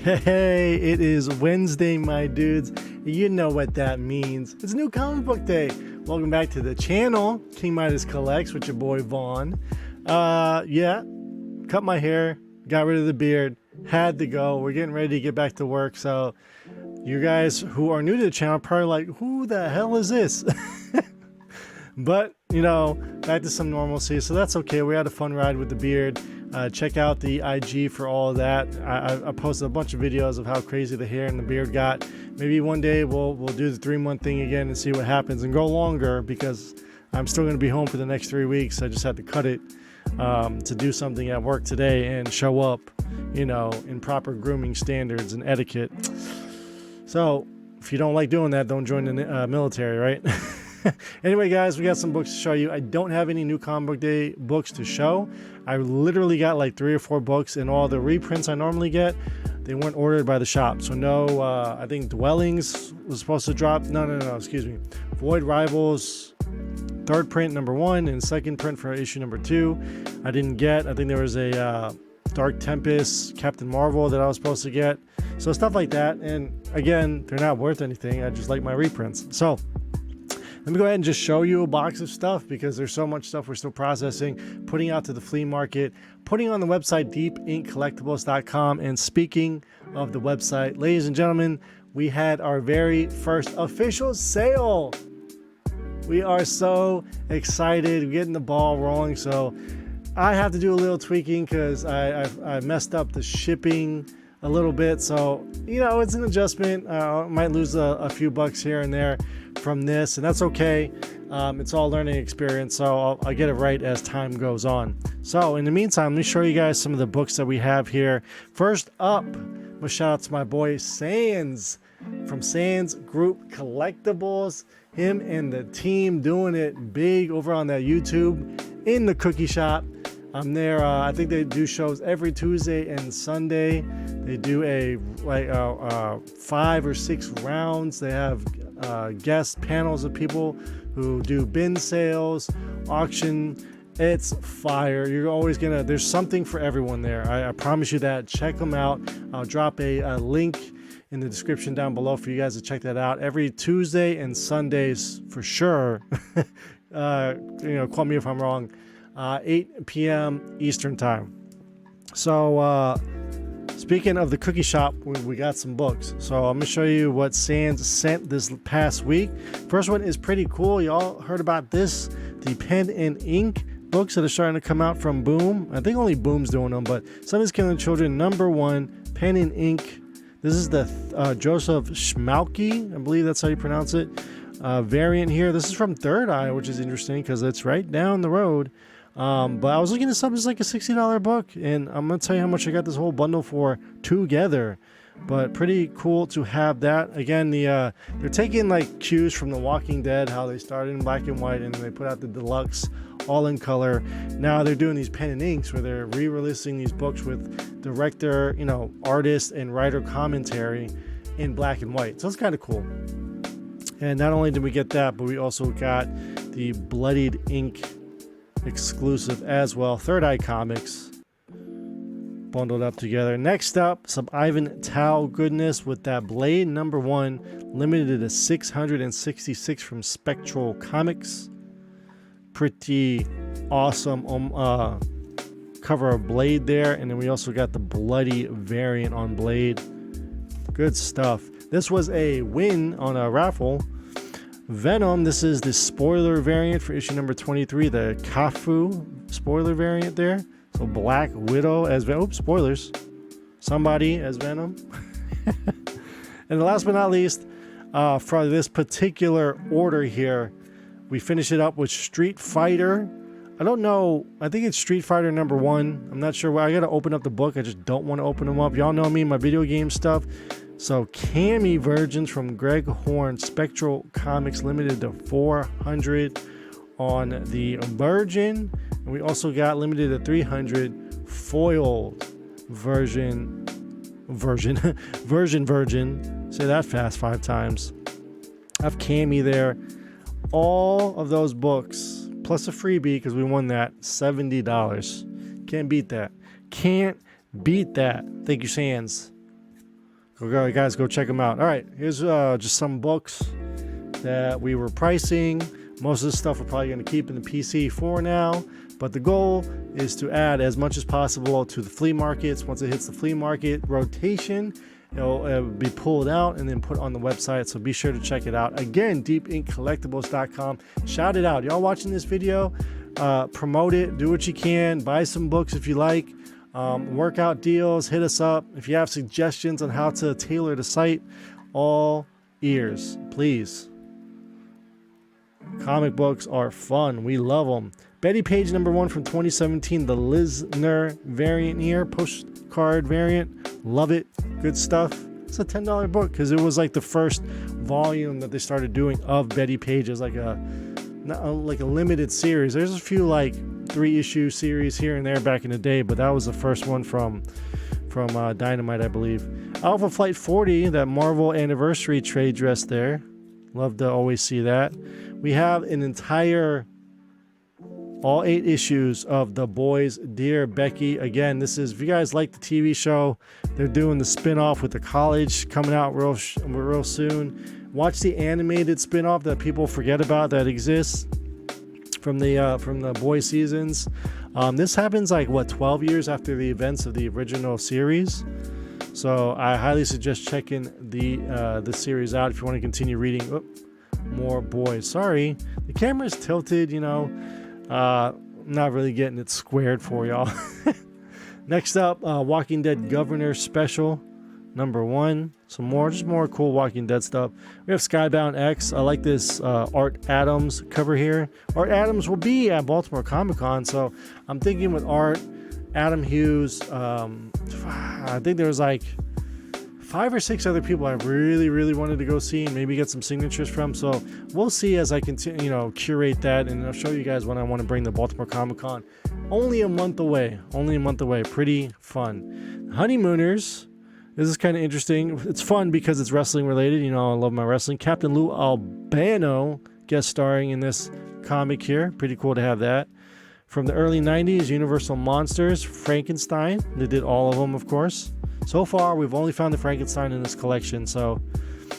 Hey, it is Wednesday, my dudes. You know what that means. It's new comic book day. Welcome back to the channel, King Midas Collects with your boy Vaughn. Yeah, cut my hair, got rid of the beard, had to go. We're getting ready to get back to work. So you guys who are new to the channel are probably like, who the hell is this? But, you know, back to some normalcy. So that's okay. We had a fun ride with the beard. Check out the IG for all of that. I posted a bunch of videos of how crazy the hair and the beard got. Maybe one day we'll do the 3-month thing again and see what happens and go longer, because I'm still going to be home for the next 3 weeks. I just had to cut it to do something at work today and show up, you know, in proper grooming standards and etiquette. So if you don't like doing that, don't join the military, right? Anyway, guys, we got some books to show you. I don't have any new comic book day books to show. I literally got like 3 or 4 books, and all the reprints I normally get, they weren't ordered by the shop. So no, I think Dwellings was supposed to drop. No, excuse me. Void Rivals, 3rd print #1 and 2nd print for issue #2. I didn't get. I think there was a Dark Tempest, Captain Marvel that I was supposed to get. So stuff like that. And again, they're not worth anything. I just like my reprints. So let me go ahead and just show you a box of stuff, because there's so much stuff we're still processing, putting out to the flea market, putting on the website deepinkcollectibles.com. And speaking of the website, ladies and gentlemen, we had our very first official sale. We are so excited. We're getting the ball rolling. So I have to do a little tweaking because I messed up the shipping a little bit. So, you know, it's an adjustment. I might lose a few bucks here and there from this, and that's okay. It's all learning experience, so I'll get it right as time goes on. So in the meantime, let me show you guys some of the books that we have here. First up, I'm gonna shout out to my boy Sands from Sands Group Collectibles. Him and the team doing it big over on that YouTube in the cookie shop. I'm there. I think they do shows every Tuesday and Sunday. They do a 5 or 6 rounds. They have guest panels of people who do bin sales, auction. It's fire. You're always gonna, there's something for everyone there. I promise you that. Check them out. I'll drop a link in the description down below for you guys to check that out. Every Tuesday and Sundays for sure. You know, call me if I'm wrong. 8 p.m. Eastern time. So speaking of the cookie shop, we got some books. So I'm gonna show you what Sands sent this past week. First one is pretty cool. Y'all heard about this, the pen and ink books that are starting to come out from Boom. I think only Boom's doing them, but Somebody's Killing Children #1 pen and ink. This is the Joseph Schmalke, I believe that's how you pronounce it, variant here. This is from Third Eye, which is interesting because it's right down the road. But I was looking this up. It's like a $60 book, and I'm gonna tell you how much I got this whole bundle for together. But pretty cool to have that. Again, they're taking like cues from The Walking Dead, how they started in black and white and then they put out the deluxe all in color. Now they're doing these pen and inks where they're re-releasing these books with director, you know, artist and writer commentary in black and white. So it's kind of cool. And not only did we get that, but we also got the Bloodied Ink exclusive as well. Third Eye Comics bundled up together. Next up, some Ivan Tao goodness with that Blade #1, limited to 666 from Spectral Comics. Pretty awesome cover of Blade there. And then we also got the bloody variant on Blade. Good stuff. This was a win on a raffle. Venom, this is the spoiler variant for issue #23, the Kafu spoiler variant there. So Black Widow as Venom. Oops, spoilers. Somebody as Venom. And last but not least, for this particular order here, we finish it up with Street Fighter. I don't know. I think it's Street Fighter #1. I'm not sure. I got to open up the book. I just don't want to open them up. Y'all know me, my video game stuff. So Cammy versions from Greg Horn, Spectral Comics, limited to 400 on the Virgin. And we also got limited to 300 foiled version. Say that fast 5 times. I have Cammy there. All of those books, plus a freebie because we won that, $70. Can't beat that. Can't beat that. Thank you, Sands. Guys, go check them out. All right, here's just some books that we were pricing. Most of this stuff we're probably going to keep in the PC for now, but the goal is to add as much as possible to the flea markets. Once it hits the flea market rotation, it'll be pulled out and then put on the website, so be sure to check it out. Again, deepinkcollectibles.com. Shout it out. Y'all watching this video, promote it, do what you can, buy some books if you like. Workout deals, hit us up. If you have suggestions on how to tailor the site, all ears, please. Comic books are fun. We love them. Betty Page #1 from 2017, the Lisner variant here, postcard variant. Love it. Good stuff. It's a $10 book because it was like the first volume that they started doing of Betty Page as like a limited series. There's a few like 3-issue series here and there back in the day, but that was the first one from Dynamite, I believe. Alpha Flight 40, that Marvel anniversary trade dress there. Love to always see that. We have an entire all 8 issues of The Boys, Dear Becky. Again, this is, if you guys like the TV show, they're doing the spin-off with the college coming out real soon. Watch the animated spin-off that people forget about that exists from the Boys seasons. This happens like 12 years after the events of the original series. So I highly suggest checking the series out if you want to continue reading more Boys. Sorry, the camera's tilted, not really getting it squared for y'all. Next up, Walking Dead Governor Special #1. Some more cool Walking Dead stuff. We have Skybound X. I like this Art Adams cover here. Art Adams will be at Baltimore Comic Con, so I'm thinking with Art, Adam Hughes, I think there was like 5 or 6 other people I really wanted to go see and maybe get some signatures from. So we'll see as I continue, curate that, and I'll show you guys when I want to bring the Baltimore Comic Con. Only a month away. Pretty fun. Honeymooners. This is kind of interesting. It's fun because it's wrestling related. I love my wrestling. Captain Lou Albano guest starring in this comic here. Pretty cool to have that. From the early 90s, Universal Monsters, Frankenstein. They did all of them, of course. So far, we've only found the Frankenstein in this collection. So,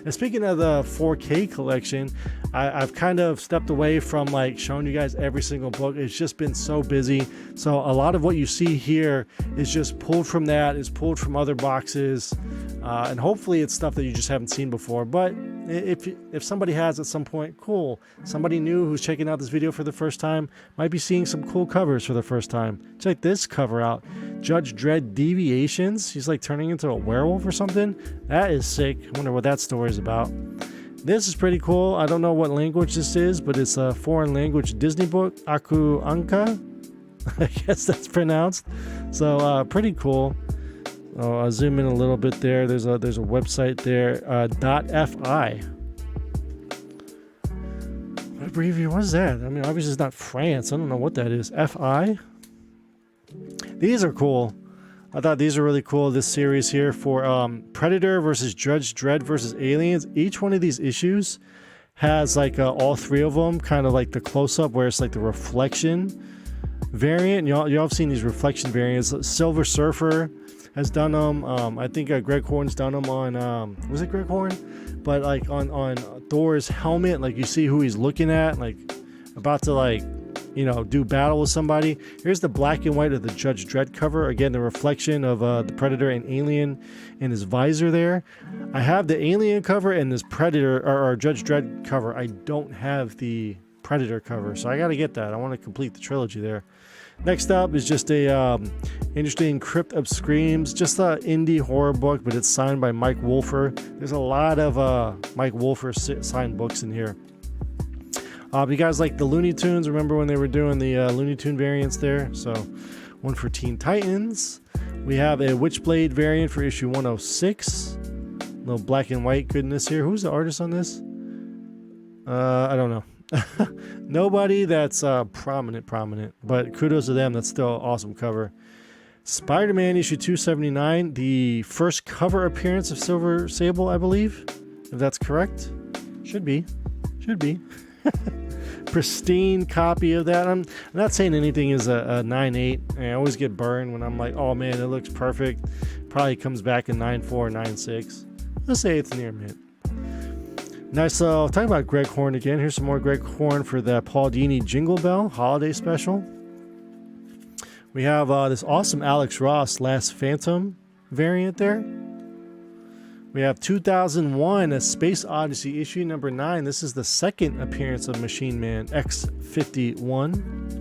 and speaking of the 4K collection, I've kind of stepped away from like showing you guys every single book. It's just been so busy. So a lot of what you see here is just pulled from that, is pulled from other boxes. And hopefully it's stuff that you just haven't seen before. But if somebody has at some point, cool. Somebody new who's checking out this video for the first time might be seeing some cool covers for the first time. Check this cover out. Judge Dredd Deviations. He's like turning into a werewolf or something. That is sick. I wonder what that story is about. This is pretty cool. I don't know what language this is, but it's a foreign language Disney book. Aku Anka. I guess that's pronounced. So pretty cool. I'll zoom in a little bit there. There's a website there. .fi. What abbreviation? What is that? I mean, obviously it's not France. I don't know what that is. FI. These are cool. I thought these are really cool. This series here for Predator versus Judge Dredd versus Aliens. Each one of these issues has like all 3 of them, kind of like the close-up where it's like the reflection variant. Y'all have seen these reflection variants. Silver Surfer has done them. I think Greg Horn's done them on, was it Greg Horn? But like on Thor's helmet, like you see who he's looking at, like about to like, do battle with somebody. Here's the black and white of the Judge Dredd cover. Again, the reflection of the Predator and Alien in his visor there. I have the Alien cover and this Predator or Judge Dredd cover. I don't have the Predator cover, so I got to get that. I want to complete the trilogy there. Next up is just a interesting Crypt of Screams, just an indie horror book, but it's signed by Mike Wolfer. There's a lot of Mike Wolfer signed books in here. You guys like the Looney Tunes? Remember when they were doing the Looney Tune variants there? So one for Teen Titans. We have a Witchblade variant for issue 106. Little black and white goodness here. Who's the artist on this? I don't know. Nobody that's prominent, but kudos to them. That's still an awesome cover. Spider-Man issue 279, the first cover appearance of Silver Sable, I believe, if that's correct. Should be. Pristine copy of that. I'm not saying anything is a 9.8. I always get burned when I'm like, oh man, it looks perfect. Probably comes back in 9.4, 9.6. Let's say it's near mint. Nice. Talking about Greg Horn again. Here's some more Greg Horn for the Paul Dini Jingle Bell Holiday Special. We have this awesome Alex Ross Last Phantom variant there. We have 2001, A Space Odyssey, issue number 9. This is the second appearance of Machine Man X-51.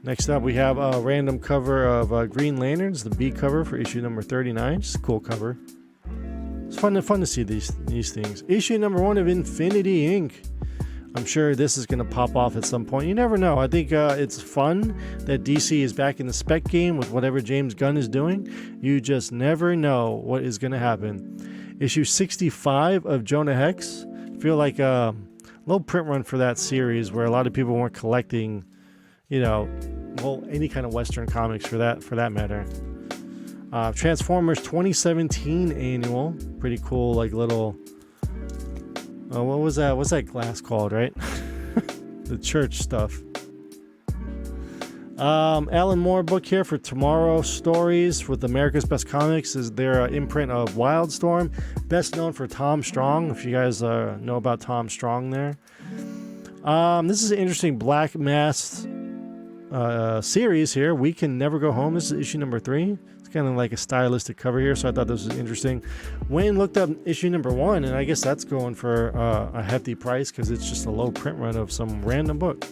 Next up, we have a random cover of Green Lanterns, the B cover for issue number 39. Just a cool cover. It's fun to see these things. Issue number 1 of Infinity Inc. I'm sure this is going to pop off at some point. You never know. I think it's fun that DC is back in the spec game with whatever James Gunn is doing. You just never know what is going to happen. Issue 65 of Jonah Hex. I feel like a little print run for that series where a lot of people weren't collecting, any kind of Western comics for that matter. Transformers 2017 annual. Pretty cool, like little... what was that? What's that glass called, right? The church stuff. Alan Moore book here for Tomorrow Stories with America's Best Comics is their imprint of Wildstorm. Best known for Tom Strong, if you guys know about Tom Strong there. This is an interesting Black Mass series here. We Can Never Go Home. This is issue number 3. Kind of like a stylistic cover here, so I thought this was interesting. Wayne looked up issue number 1, and I guess that's going for a hefty price because it's just a low print run of some random book.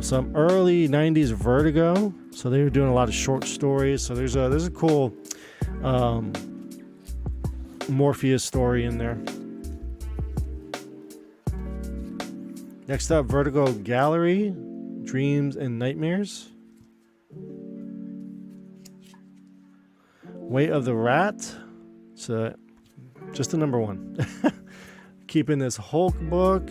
Some early 90s Vertigo, so they were doing a lot of short stories. So there's a cool Morpheus story in there. Next up, Vertigo Gallery, Dreams and Nightmares. Way of the Rat. So just a number 1. Keeping this Hulk book.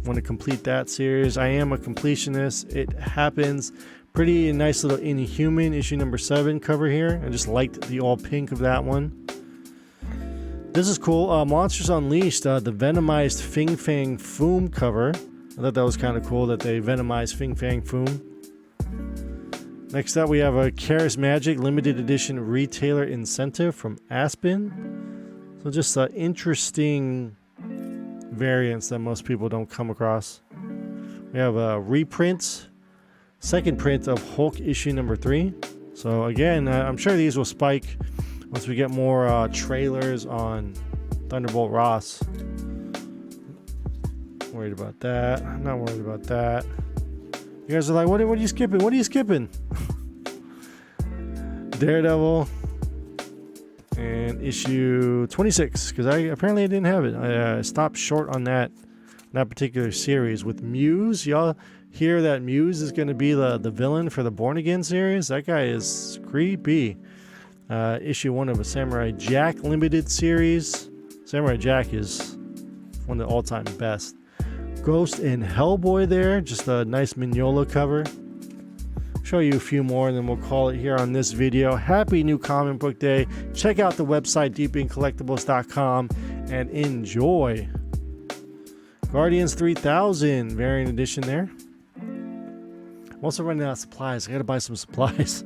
Want to complete that series. I am a completionist. It happens. Pretty nice little Inhuman issue number 7 cover here. I just liked the all pink of that one. This is cool. Monsters Unleashed, the venomized Fing Fang Foom cover. I thought that was kind of cool that they venomized Fing Fang Foom. Next up, we have a Karis Magic limited edition retailer incentive from Aspen. So just interesting variants that most people don't come across. We have a reprint, second print of Hulk issue number 3. So again, I'm sure these will spike once we get more trailers on Thunderbolt Ross. Worried about that. I'm not worried about that. You guys are like, what are you skipping? What are you skipping? Daredevil and issue 26, because I didn't have it. I stopped short on that particular series with Muse. Y'all hear that Muse is going to be the villain for the Born Again series? That guy is creepy. Issue 1 of a Samurai Jack limited series. Samurai Jack is one of the all-time best. Ghost and Hellboy there, just a nice Mignola cover. Show you a few more and then we'll call it here on this video. Happy new comic book day. Check out the website deepincollectibles.com and enjoy. Guardians 3000 variant edition there. I'm also running out of supplies. I gotta buy some supplies.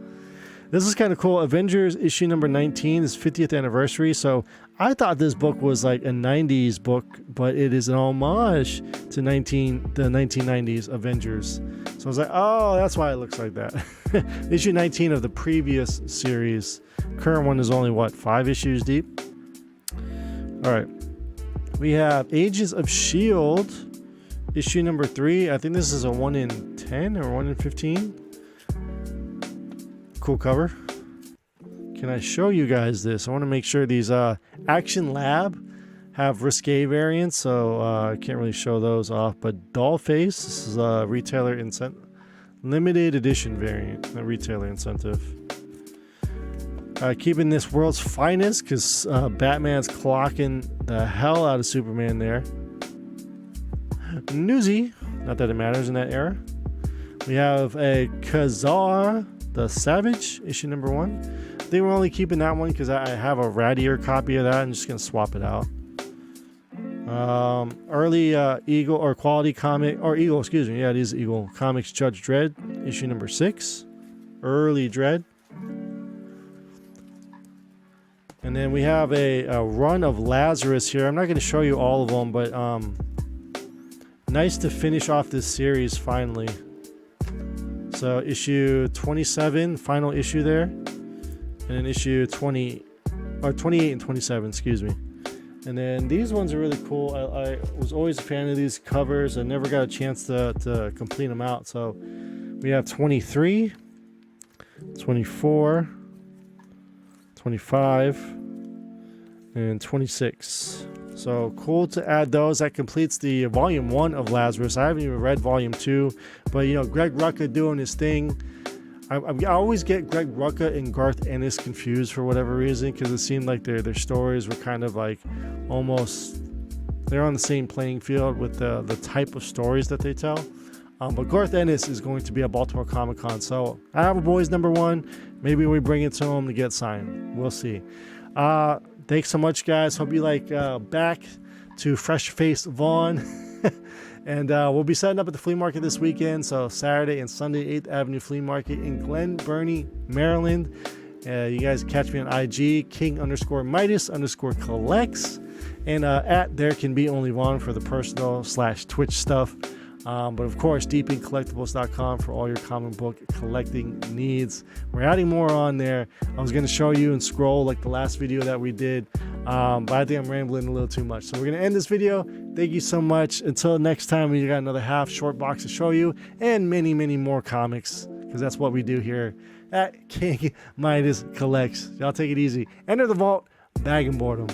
This is kind of cool. Avengers issue number 19 is 50th anniversary. So I thought this book was like a 90s book, but it is an homage to the 1990s Avengers. So I was like, oh, that's why it looks like that. Issue 19 of the previous series. Current one is only, 5 issues deep? All right. We have Agents of S.H.I.E.L.D. issue number 3. I think this is a 1 in 10 or 1 in 15. Cool cover. Can I show you guys this? I want to make sure these Action Lab have risque variants, so I can't really show those off. But Dollface, this is a retailer incentive, limited edition variant, a retailer incentive. Keeping this world's finest because Batman's clocking the hell out of Superman there. Newsy, not that it matters in that era. We have a Khazar the Savage, issue number 1. They were only keeping that one because I have a rattier copy of that. I'm just going to swap it out. Early Eagle or Quality Comic, or Eagle, excuse me. Yeah, it is Eagle Comics Judge Dredd, issue number 6. Early Dredd. And then we have a run of Lazarus here. I'm not going to show you all of them, but nice to finish off this series finally. So issue 27, final issue there, and then issue 28 and 27, excuse me. And then these ones are really cool. I was always a fan of these covers. I never got a chance to complete them out. So we have 23, 24, 25, and 26. So cool to add those. That completes the volume 1 of Lazarus. I haven't even read volume 2, but you know, Greg Rucka doing his thing. I always get Greg Rucka and Garth Ennis confused for whatever reason, because it seemed like their stories were kind of like almost, they're on the same playing field with the type of stories that they tell. But Garth Ennis is going to be at Baltimore Comic Con, so I have a boys #1. Maybe we bring it to him to get signed. We'll see. Thanks so much, guys. Hope you like back to fresh-faced Vaughn. And we'll be setting up at the flea market this weekend. So Saturday and Sunday, 8th Avenue Flea Market in Glen Burnie, Maryland. You guys catch me on IG, King_Midas_collects. And at There Can Be Only Vaughn for the personal / Twitch stuff. But of course, deepincollectibles.com for all your comic book collecting needs. We're adding more on there. I was going to show you and scroll like the last video that we did, but I think I'm rambling a little too much. So we're going to end this video. Thank you so much. Until next time, we got another half short box to show you, and many, many more comics, because that's what we do here at King Midas Collects. Y'all take it easy. Enter the vault, bag and board 'em.